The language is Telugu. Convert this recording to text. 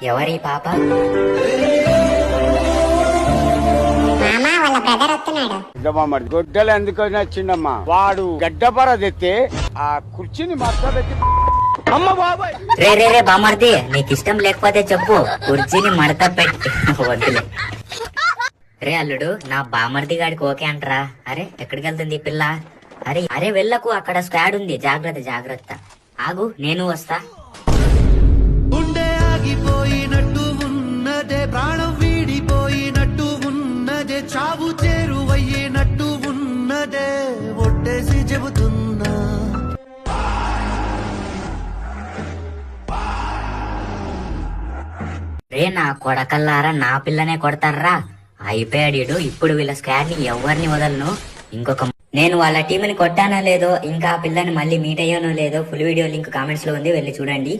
ఎవరి పాప? మామా వాళ్ళ బ్రదర్ వస్తున్నాడు. గొడ్డలు ఎందుకు నచ్చిండమ్మా? వాడు గడ్డపర తెస్తే ఆ కుర్చీని మడతపెట్టి అమ్మ బాబాయ్. రే రే రే బామర్ది, నీకు ఇష్టం లేకపోతే చెప్పు, కుర్చీని మడత పెట్టి వద్దులే. రే అల్లుడు, నా బామర్ది గాడికి ఓకే అంటరా? అరే ఎక్కడికి వెళ్తుంది ఈ పిల్ల? అరే అరే వెళ్ళకు, అక్కడ స్క్వాడ్ ఉంది, జాగ్రత్త జాగ్రత్త. ఆగు, నేను వస్తా. గుండె ఆగిపోయినట్టు ఉన్నదే, ప్రాణం వీడిపోయినట్టు ఉన్నదే, చావు చేరువయ్యేనట్టు ఉన్నదే, ఒట్టేసి చెబుతున్నా. రే నా కొడకల్లారా, నా పిల్లనే కొడతారా? అయిపోయాడు. ఇప్పుడు వీళ్ళ స్క్వాడ్ ని ఎవరిని వదలను. నేను వాళ్ళ టీంని కొట్టానో లేదో, ఇంకా ఆ పిల్లని మళ్ళీ మీట్ అయ్యానో లేదో, ఫుల్ వీడియో లింక్ కామెంట్స్ లో ఉంది, వెళ్ళి చూడండి.